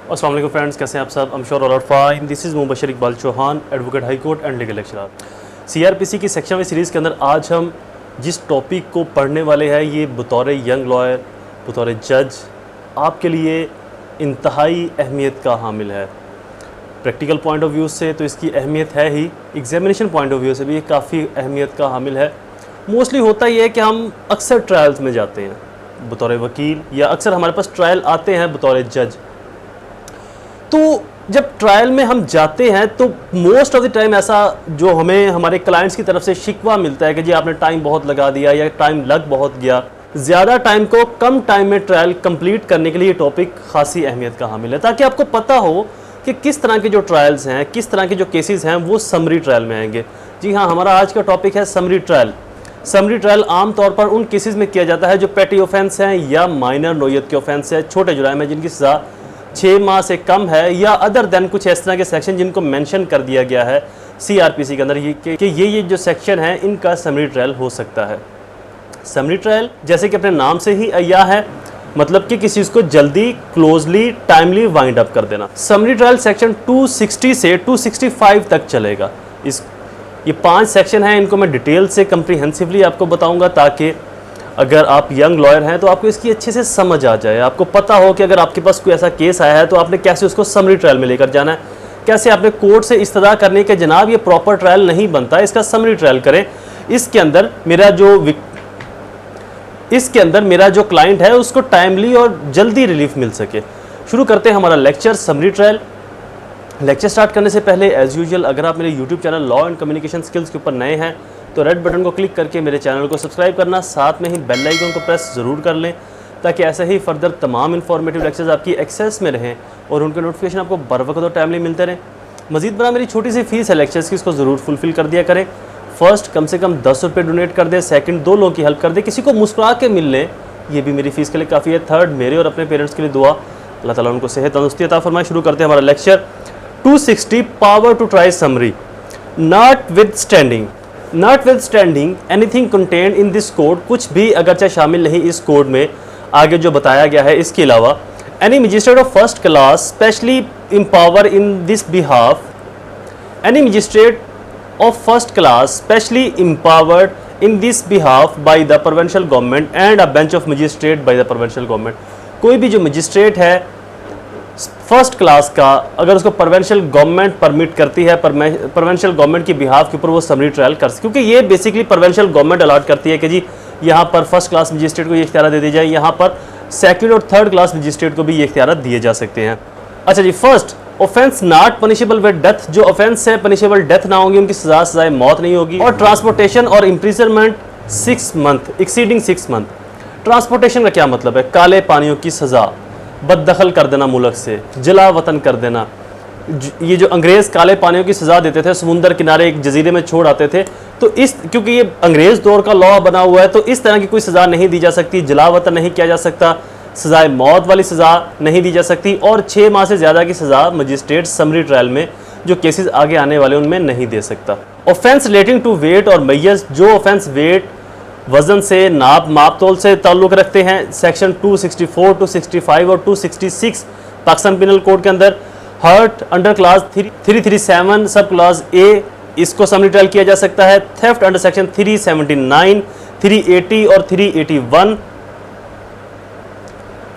अस्सलाम वालेकुम फ्रेंड्स, कैसे हैं आप सब? I am sure all are fine. This is Mubashar Iqbal Chauhan, advocate high court and legal lecturer. CrPC की सेक्शन वाइज सीरीज़ के अंदर आज हम जिस टॉपिक को पढ़ने वाले हैं ये बतौर यंग लॉयर, बतौर जज आपके लिए इंतहाई अहमियत का हामिल है। प्रैक्टिकल पॉइंट ऑफ व्यू से तो इसकी अहमियत है ही, एग्जामिनेशन पॉइंट ऑफ व्यू से भी ये काफ़ी अहमियत का हामिल है। मोस्टली होता ये है कि हम अक्सर ट्रायल्स में जाते हैं बतौर वकील, या अक्सर हमारे पास ट्रायल आते हैं बतौर जज। तो जब ट्रायल में हम जाते हैं तो मोस्ट ऑफ द टाइम ऐसा जो हमें हमारे क्लाइंट्स की तरफ से शिकवा मिलता है कि जी आपने टाइम बहुत लगा दिया या टाइम लग बहुत गया। ज़्यादा टाइम को कम टाइम में ट्रायल कंप्लीट करने के लिए ये टॉपिक खासी अहमियत का हामिल है, ताकि आपको पता हो कि किस तरह के जो ट्रायल्स हैं, किस तरह के जो केसेस हैं वो समरी ट्रायल में आएंगे। जी हाँ, हमारा आज का टॉपिक है समरी ट्रायल। समरी ट्रायल आमतौर पर उन केसेस में किया जाता है जो पेटी ऑफेंस हैं या माइनर नोयत के ऑफेंस है, छोटे जुर्म है जिनकी सज़ा 6 माह से कम है, या अदर देन कुछ इस तरह के सेक्शन जिनको मेंशन कर दिया गया है सीआरपीसी के अंदर कि ये जो सेक्शन है इनका समरी ट्रायल हो सकता है। समरी ट्रायल जैसे कि अपने नाम से ही अय्या है, मतलब कि किसी चीज़ को जल्दी, क्लोजली, टाइमली वाइंड अप कर देना। समरी ट्रायल सेक्शन 260 से 265 तक चलेगा। ये 5 सेक्शन हैं, इनको मैं डिटेल से कंप्रीहेंसिवली आपको बताऊंगा, ताकि अगर आप यंग लॉयर हैं तो आपको इसकी अच्छे से समझ आ जाए, आपको पता हो कि अगर आपके पास कोई ऐसा केस आया है तो आपने कैसे उसको समरी ट्रायल में लेकर जाना है, कैसे आपने कोर्ट से इस्तदा करने के जनाब ये प्रॉपर ट्रायल नहीं बनता, इसका समरी ट्रायल करें। इसके अंदर मेरा जो क्लाइंट है उसको टाइमली और जल्दी रिलीफ मिल सके। शुरू करते हैं हमारा lecture summary trial. Lecture start करने से पहले एज़ यूजुअल अगर आप मेरे YouTube channel law and communication skills के ऊपर नए हैं तो रेड बटन को क्लिक करके मेरे चैनल को सब्सक्राइब करना, साथ में ही बेल आइकन को प्रेस ज़रूर कर लें, ताकि ऐसे ही फर्दर तमाम इन्फॉर्मेटिव लेक्चर्स आपकी एक्सेस में रहें और उनके नोटिफिकेशन आपको बर वक्त और टाइमली मिलते रहें। मज़ीद बना मेरी छोटी सी फीस है लेक्चर्स की, इसको ज़रूर फुलफ़िल कर दिया करें। फर्स्ट कम से कम 10 रुपये डोनेट कर दें, सेकंड 2 लोगों की हेल्प कर दें, किसी को मुस्कुरा के मिल लें, ये भी मेरी फ़ीस के लिए काफ़ी है। थर्ड मेरे और अपने पेरेंट्स के लिए दुआ, अल्लाह ताला उनको सेहत तंदुरुस्ती अता फरमाए। शुरू करते हैं हमारा lecture 260 power to try summary. Notwithstanding anything contained in this code, कुछ भी अगरचे शामिल नहीं इस कोड में आगे जो बताया गया है, इसके अलावा any magistrate of first class specially empower in this behalf, any magistrate of first class specially empowered in this behalf by the provincial government and a bench of magistrate by the provincial government। कोई भी जो magistrate है first class का, अगर उसको provincial government permit करती है, provincial government की बिहाफ के ऊपर वो समरी ट्रायल कर सकती है, क्योंकि ये बेसिकली प्रोविंशियल गवर्नमेंट अलॉट करती है कि जी यहाँ पर फर्स्ट क्लास मजिस्ट्रेट को ये इख्तियार दे दी जाए, यहाँ पर सेकंड और थर्ड क्लास मजिस्ट्रेट को भी ये इख्तियार दिए जा सकते हैं। अच्छा जी, first offence not punishable with death, जो ऑफेंस है पनिशेबल डेथ ना होगी, उनकी सजाए मौत नहीं होगी। और ट्रांसपोर्टेशन और imprisonment 6 month exceeding 6 month. Transportation का क्या मतलब है? काले पानियों की सज़ा, बददखल कर देना मुल्क से, जला वतन कर देना। ये जो अंग्रेज़ काले पानियों की सज़ा देते थे, समुंदर किनारे एक जजीरे में छोड़ आते थे, तो क्योंकि ये अंग्रेज़ दौर का लॉ बना हुआ है तो इस तरह की कोई सज़ा नहीं दी जा सकती, जला वतन नहीं किया जा सकता, सजाए मौत वाली सज़ा नहीं दी जा सकती, और 6 माह से ज़्यादा की सज़ा मजिस्ट्रेट समरी ट्रायल में जो केसेस आगे आने वाले उनमें नहीं दे सकता। ऑफेंस रिलेटिंग टू वेट और मैयज, जो ऑफेंस वेट वज़न से, माप तोल से ताल्लुक़ रखते हैं, सेक्शन 264, 265 और 266 पाकिस्तान पिनल कोड के अंदर। हर्ट अंडर क्लास 337 सब क्लास ए, इसको समरी ट्रायल किया जा सकता है। थेफ्ट अंडर सेक्शन 379, 380 और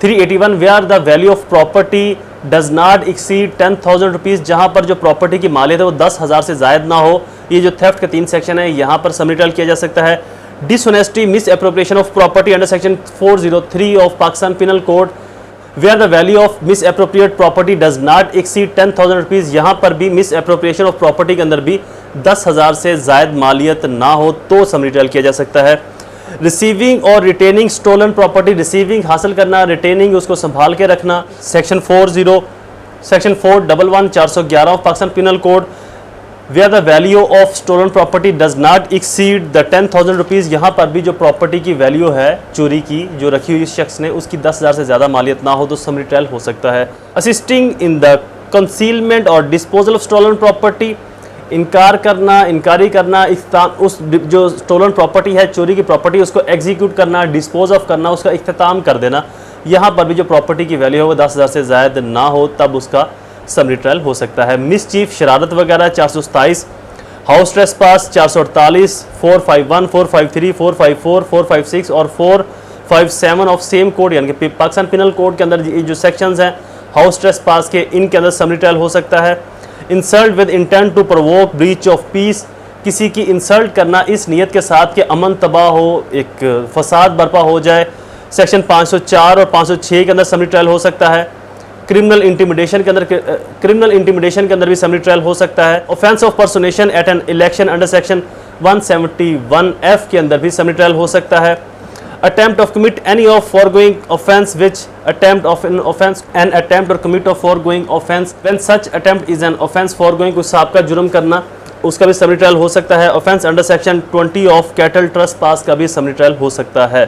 381 where the value of property does not exceed 10,000 rupees, जहाँ पर जो प्रॉपर्टी की मालियत है वो 10,000 से ज़ायद ना हो। ये जो थेफ्ट के 3 सेक्शन है, यहाँ पर समरी ट्रायल किया जा सकता है। Dishonesty, misappropriation of property under section 403 of Pakistan penal code, where the value of misappropriate property does not exceed 10,000 rupees, यहाँ पर भी मिस एप्रोप्रिएशन ऑफ प्रॉपर्टी के अंदर भी 10,000 से ज़ायद मालियत ना हो तो समरी ट्रायल किया जा सकता है। रिसीविंग और रिटेनिंग स्टोलन प्रॉपर्टी, रिसीविंग हासिल करना, रिटेनिंग उसको संभाल के रखना, section 411 411 of Pakistan penal code, where the value of stolen property does not exceed the 10,000 rupees, यहाँ पर भी जो प्रॉपर्टी की वैल्यू है चोरी की जो रखी हुई इस शख्स ने, उसकी 10,000 से ज़्यादा मालियत ना हो तो समरी ट्रायल हो सकता है। असिस्टिंग इन द कंसीलमेंट और डिस्पोजल ऑफ स्टोलन प्रॉपर्टी, इनकारी करना, उस जो स्टोलन प्रॉपर्टी है, चोरी की प्रॉपर्टी, उसको एग्जीक्यूट करना, डिस्पोज ऑफ करना, उसका इख्तिताम कर देना, यहाँ पर भी जो प्रॉपर्टी की वैल्यू है वो 10,000 से ज़ायद ना हो तब उसका समरी ट्रायल हो सकता है। मिसचीफ शरारत वगैरह 427, हाउस ट्रेसपास 448, 451, 453, 454, 456 और 457 ऑफ सेम कोड, यानी कि पाकिस्तान पिनल कोड के अंदर जो सेक्शंस हैं हाउस ट्रेसपास के, इनके अंदर समरी ट्रायल हो सकता है। Insult with intent to provoke breach of peace, किसी की इंसल्ट करना इस नीयत के साथ कि अमन तबाह हो, एक फसाद बर्पा हो जाए, सेक्शन 504 और 506 के अंदर समरी ट्रायल हो सकता है। क्रिमिनल इंटिमिडेशन के अंदर भी समरी ट्रायल हो सकता है। Offence of personation at an election under section 171F के अंदर भी समरी ट्रायल हो सकता है। attempt of commit any of foregoing offense which attempt of an offense an attempt or commit of foregoing offense when such attempt is an offense foregoing, कोई साबका जुर्म करना, उसका भी समरी ट्रायल हो सकता है। Offence under section 20 of cattle trespass का भी समरी ट्रायल हो सकता है।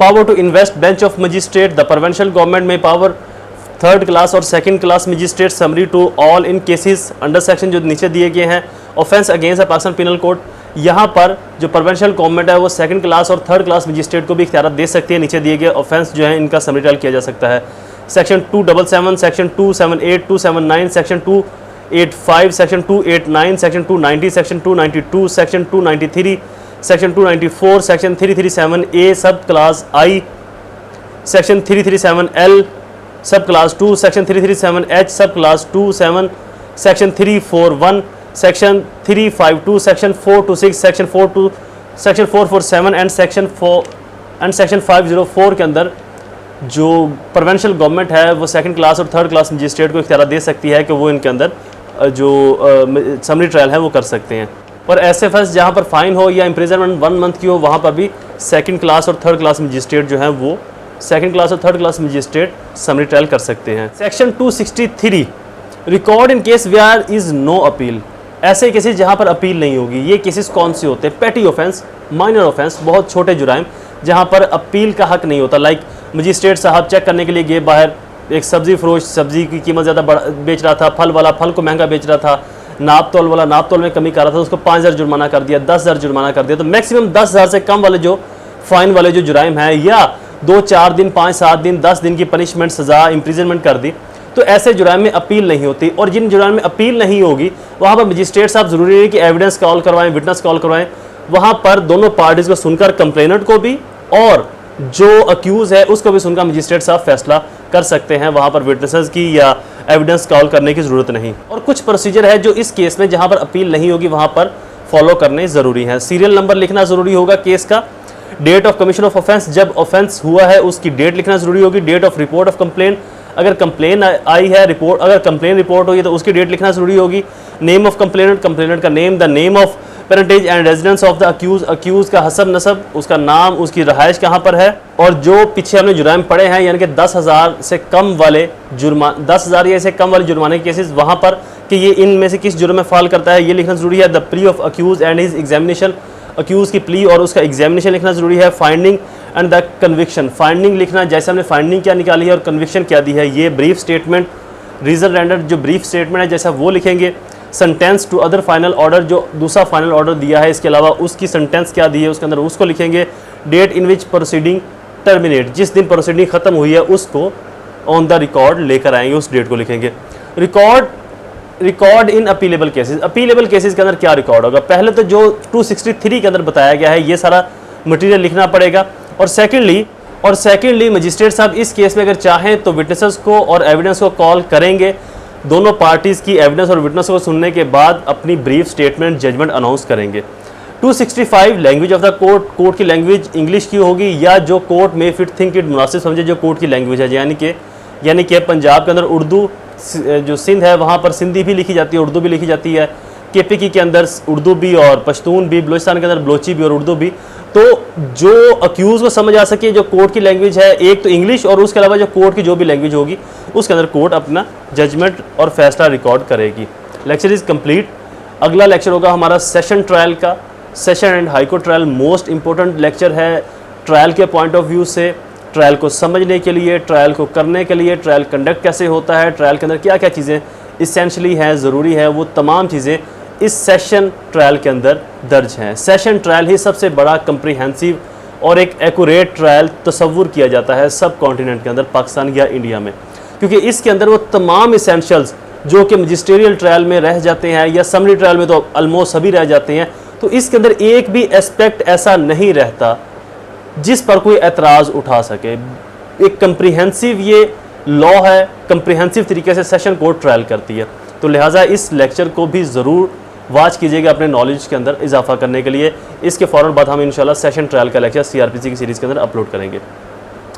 Power to invest bench of magistrate, the provincial government में पावर थर्ड क्लास और second class magistrate summary to all in cases under section जो नीचे दिए गए हैं। Offence against Pakistan penal code, यहाँ पर जो प्रोविंशियल गवर्नमेंट है वो सेकंड क्लास और थर्ड क्लास मजिस्ट्रेट को भी इख्तियार दे सकती है। नीचे दिए गए ऑफेंस जो है इनका समरी ट्रायल किया जा सकता है। Section 277, section 278, 279, section 285, section 289, section 290, section 292, section 293, section 294, section 337A सब क्लास I, सेक्शन 337L सब क्लास 2, सेक्शन 337H सब class 27, section 341, section 352, section 426, section 447 and section 504 के अंदर जो प्रोविंशियल गवर्नमेंट है वो सेकंड क्लास और थर्ड क्लास मजिस्ट्रेट को इख्तियार दे सकती है कि वो इनके अंदर जो समरी ट्रायल है वो कर सकते हैं। और ऐसे फर्ज जहाँ पर फाइन हो या इम्प्रिजनमेंट 1 मंथ की हो, वहाँ पर भी सेकंड क्लास और थर्ड क्लास मजिस्ट्रेट जो हैं वो सेकंड क्लास और third class magistrate summary trial कर सकते हैं। Section 263 record in case where is no appeal, ऐसे केसेस जहाँ पर अपील नहीं होगी। ये केसेस कौन से होते हैं? पेटी ऑफेंस, माइनर ऑफेंस, बहुत छोटे जुराइम जहाँ पर अपील का हक नहीं होता। लाइक मजिस्ट्रेट साहब चेक करने के लिए गए बाहर, एक सब्ज़ी फरोश सब्ज़ी की कीमत ज़्यादा बेच रहा था, फल वाला फल को महंगा बेच रहा था, नाप तोल वाला नाप तोल में कमी कर रहा था, उसको 5,000 जुर्माना कर दिया, 10,000 जुर्माना कर दिया। तो मैक्सिमम 10,000 से कम वाले जो फाइन वाले जो जुराइम हैं या 2-4 दिन 5-7 दिन 10 दिन की पनिशमेंट सज़ा इम्प्रिजनमेंट कर दी, तो ऐसे जुराइम में अपील नहीं होती। और जिन जुराइम में अपील नहीं होगी वहाँ पर मजिस्ट्रेट साहब ज़रूरी है कि एविडेंस कॉल करवाएं, विटनेस कॉल करवाएं, वहाँ पर दोनों पार्टीज़ को सुनकर कंप्लेनेंट को भी और जो अक्यूज़ है उसको भी सुनकर मजिस्ट्रेट साहब फैसला कर सकते हैं। वहाँ पर विटनेसेस की या एविडेंस कॉल करने की ज़रूरत नहीं। और कुछ प्रोसीजर है जो इस केस में जहाँ पर अपील नहीं होगी वहाँ पर फॉलो करने ज़रूरी है। सीरियल नंबर लिखना ज़रूरी होगा केस का, date of commission of offence, जब ऑफेंस हुआ है उसकी डेट लिखना ज़रूरी होगी, date of report of complaint, अगर कंप्लेन आई है रिपोर्ट, अगर कंप्लेन रिपोर्ट हुई है तो उसकी डेट लिखना ज़रूरी होगी, नेम ऑफ कंप्लेनेंट, कंप्लेनेंट का name, the name of parentage and residence of the accused, accused का हसब नसब, उसका नाम, उसकी रहाइश कहाँ पर है। और जो पीछे हमने जुर्माने पड़े हैं यानी कि 10,000 से कम वाले 10,000 या से कम वाले जुर्माने के केसेस, वहाँ पर कि ये इनमें से किस जुर्म में फॉल करता है ये लिखना ज़रूरी है। The plea of accused and his examination, accused की प्ली और उसका एग्जामिनेशन लिखना ज़रूरी है। Finding and the conviction, finding लिखना जैसे हमने फाइंडिंग क्या निकाली है और कन्विक्शन क्या दी है, ये ब्रीफ स्टेटमेंट, रीजन रेंडर जो ब्रीफ स्टेटमेंट है जैसा वो लिखेंगे। Sentence to other final order, जो दूसरा फाइनल ऑर्डर दिया है इसके अलावा उसकी सेंटेंस क्या दी है उसके अंदर उसको लिखेंगे। डेट इन विच प्रोसीडिंग टर्मिनेट, जिस दिन प्रोसीडिंग ख़त्म हुई है उसको ऑन द रिकॉर्ड लेकर आएंगे, उस डेट को लिखेंगे। Record in appealable cases, appealable cases के अंदर क्या रिकॉर्ड होगा? पहले तो जो 263 के अंदर बताया गया है ये सारा मटेरियल लिखना पड़ेगा। और सेकेंडली मजिस्ट्रेट साहब इस केस में अगर चाहें तो विटनेसेस को और एविडेंस को कॉल करेंगे, दोनों पार्टीज़ की एविडेंस और विटनेस को सुनने के बाद अपनी ब्रीफ स्टेटमेंट जजमेंट अनाउंस करेंगे। 265 language of the court, court की लैंग्वेज इंग्लिश की होगी या जो कोर्ट में फिट थिंक इट मुनासिब समझे जो कोर्ट की लैंग्वेज है, यानी कि पंजाब के अंदर उर्दू, जो सिंध है वहाँ पर सिंधी भी लिखी जाती है, उर्दू भी लिखी जाती है, KPK के अंदर उर्दू भी और पश्तून भी, बलूचिस्तान के अंदर बलोची भी और उर्दू भी। तो जो अक्यूज़ को समझ आ सके जो कोर्ट की लैंग्वेज है, एक तो इंग्लिश और उसके अलावा जो कोर्ट की जो भी लैंग्वेज होगी उसके अंदर कोर्ट अपना जजमेंट और फैसला रिकॉर्ड करेगी। Lecture is complete. अगला लेक्चर होगा हमारा सेशन ट्रायल का। Session and high court trial most important lecture है ट्रायल के पॉइंट ऑफ व्यू से, ट्रायल को समझने के लिए, ट्रायल को करने के लिए, ट्रायल कंडक्ट कैसे होता है, ट्रायल के अंदर क्या क्या चीज़ें इसेंशली हैं, ज़रूरी है, वो तमाम चीज़ें इस सेशन ट्रायल के अंदर दर्ज हैं। सेशन ट्रायल ही सबसे बड़ा कंप्रीहेंसिव और एक एक्यूरेट ट्रायल तस्वुर किया जाता है सब कॉन्टिनेंट के अंदर, पाकिस्तान या इंडिया में, क्योंकि इसके अंदर वो तमाम इसेंशियल्स जो कि मजिस्ट्रियल ट्रायल में रह जाते हैं या समरी ट्रायल में तो ऑलमोस्ट सभी रह जाते हैं, तो इसके अंदर एक भी एस्पेक्ट ऐसा नहीं रहता जिस पर कोई एतराज़ उठा सके। एक कंप्रीहेंसिव ये लॉ है, कंप्रीहेंसिव तरीके से सेशन कोर्ट ट्रायल करती है। तो लिहाजा इस लेक्चर को भी ज़रूर वॉच कीजिएगा अपने नॉलेज के अंदर इजाफा करने के लिए। इसके फ़ौरन बाद हम इंशाल्लाह सेशन ट्रायल का लेक्चर CRPC की सीरीज़ के अंदर अपलोड करेंगे।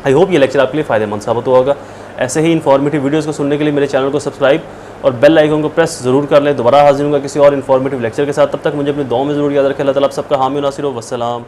आई होप ये लेक्चर आपके लिए फ़ायदेमंद साबित होगा। ऐसे ही इन्फॉर्मेटिव वीडियोज़ को सुनने के लिए मेरे चैनल को सब्सक्राइब और बेल आइकन को प्रेस ज़रूर कर लें। दोबारा हाजिर होगा किसी और इन्फॉर्मेटिव लेक्चर के साथ। तब तक मुझे अपनी दुआओं में ज़रूर याद रखें। अल्लाह ताला आप सबका हामी नासिर हो। वस्सलाम।